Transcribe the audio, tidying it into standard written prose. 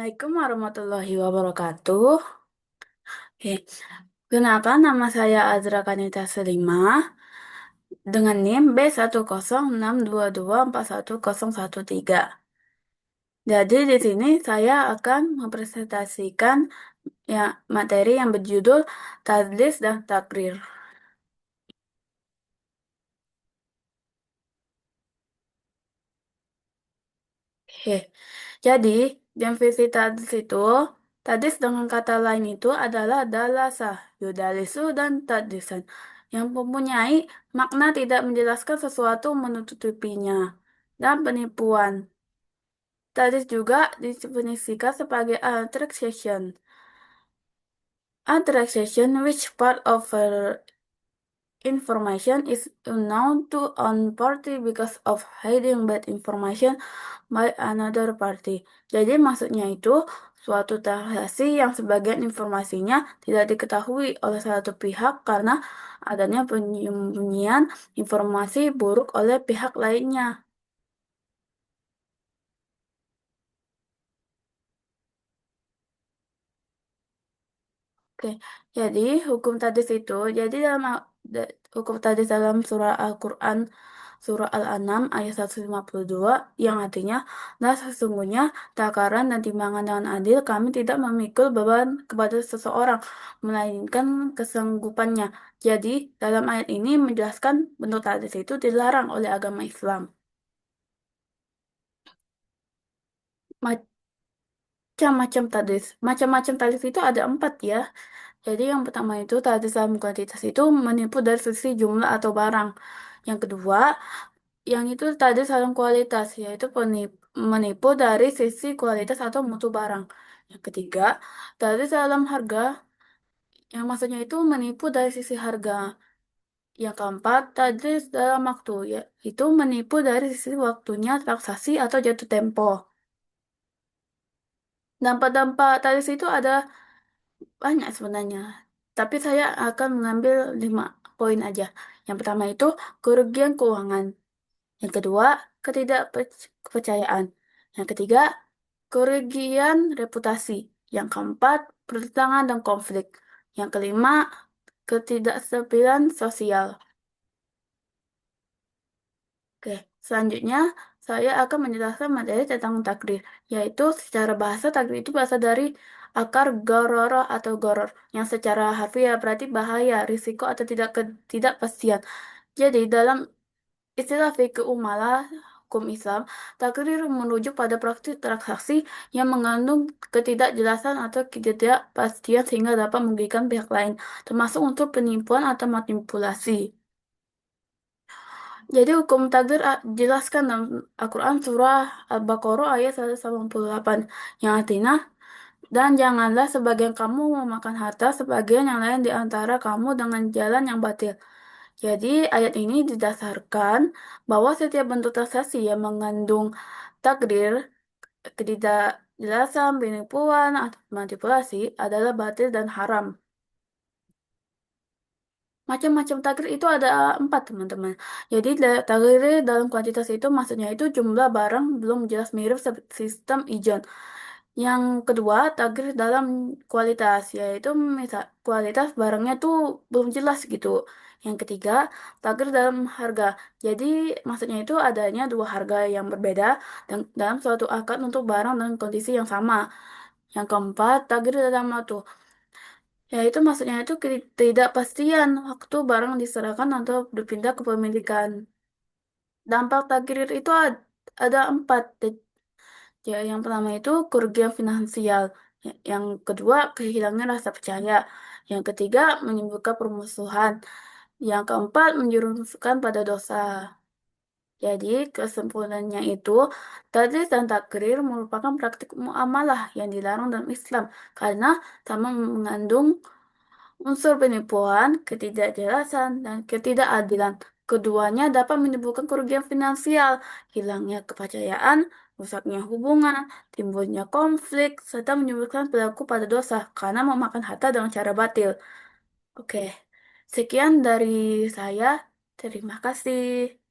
Assalamualaikum warahmatullahi wabarakatuh. Oke, kenalkan nama saya Azra Kanita Selimah dengan NIM B1062241113. Jadi di sini saya akan mempresentasikan ya materi yang berjudul Tadlis dan Takrir. Oke, jadi definisi tadlis itu, tadlis dengan kata lain itu adalah dalasa, yudalisu, dan tadlisan yang mempunyai makna tidak menjelaskan sesuatu menutupinya dan penipuan. Tadlis juga didefinisikan sebagai attraction. Attraction which part of information is unknown to one party because of hiding bad information by another party. Jadi maksudnya itu suatu transaksi yang sebagian informasinya tidak diketahui oleh satu pihak karena adanya penyembunyian informasi buruk oleh pihak lainnya. Oke, jadi hukum tadis itu, jadi hukum tadis dalam surah Al-Quran, surah Al-An'am ayat 152, yang artinya, nah sesungguhnya takaran dan timbangan dengan adil, kami tidak memikul beban kepada seseorang, melainkan kesanggupannya. Jadi, dalam ayat ini menjelaskan bentuk tadis itu dilarang oleh agama Islam. Macam-macam tadis. Macam-macam tadis itu ada empat ya. Jadi yang pertama itu tadi dalam kuantitas itu menipu dari sisi jumlah atau barang. Yang kedua, yang itu tadi dalam kualitas, yaitu menipu dari sisi kualitas atau mutu barang. Yang ketiga, tadi dalam harga, yang maksudnya itu menipu dari sisi harga. Yang keempat, tadi dalam waktu, yaitu menipu dari sisi waktunya transaksi atau jatuh tempo. Dampak-dampak tadi itu ada banyak sebenarnya, tapi saya akan mengambil 5 poin aja. Yang pertama itu kerugian keuangan. Yang kedua, ketidakpercayaan. Yang ketiga, kerugian reputasi. Yang keempat, pertentangan dan konflik. Yang kelima, ketidakstabilan sosial. Oke, selanjutnya saya akan menjelaskan materi tentang takdir, yaitu secara bahasa takdir itu berasal dari akar gororo atau goror, yang secara harfiah berarti bahaya, risiko atau ketidakpastian. Jadi dalam istilah fikih umalah hukum Islam, takdir merujuk pada praktik transaksi yang mengandung ketidakjelasan atau ketidakpastian sehingga dapat merugikan pihak lain, termasuk untuk penipuan atau manipulasi. Jadi hukum takdir jelaskan dalam Al-Quran surah Al-Baqarah ayat 188 yang artinya, dan janganlah sebagian kamu memakan harta sebagian yang lain di antara kamu dengan jalan yang batil. Jadi ayat ini didasarkan bahwa setiap bentuk transaksi yang mengandung takdir, ketidakjelasan, penipuan, atau manipulasi adalah batil dan haram. Macam-macam takdir itu ada empat, teman-teman. Jadi takdir dalam kuantitas itu maksudnya itu jumlah barang belum jelas mirip sistem ijon. Yang kedua, takdir dalam kualitas, yaitu misal kualitas barangnya tuh belum jelas gitu. Yang ketiga, takdir dalam harga. Jadi maksudnya itu adanya dua harga yang berbeda dan dalam suatu akad untuk barang dan kondisi yang sama. Yang keempat, takdir dalam waktu. Ya, itu maksudnya itu ketidakpastian waktu barang diserahkan atau berpindah ke pemilikan. Dampak takdir itu ada empat. Ya, yang pertama itu kerugian finansial. Yang kedua, kehilangan rasa percaya. Yang ketiga, menimbulkan permusuhan. Yang keempat, menjerumuskan pada dosa. Jadi, kesimpulannya itu, tadlis dan takrir merupakan praktik muamalah yang dilarang dalam Islam karena sama mengandung unsur penipuan, ketidakjelasan, dan ketidakadilan. Keduanya dapat menimbulkan kerugian finansial, hilangnya kepercayaan, rusaknya hubungan, timbulnya konflik, serta menyebabkan pelaku pada dosa karena memakan harta dengan cara batil. Oke, sekian dari saya. Terima kasih.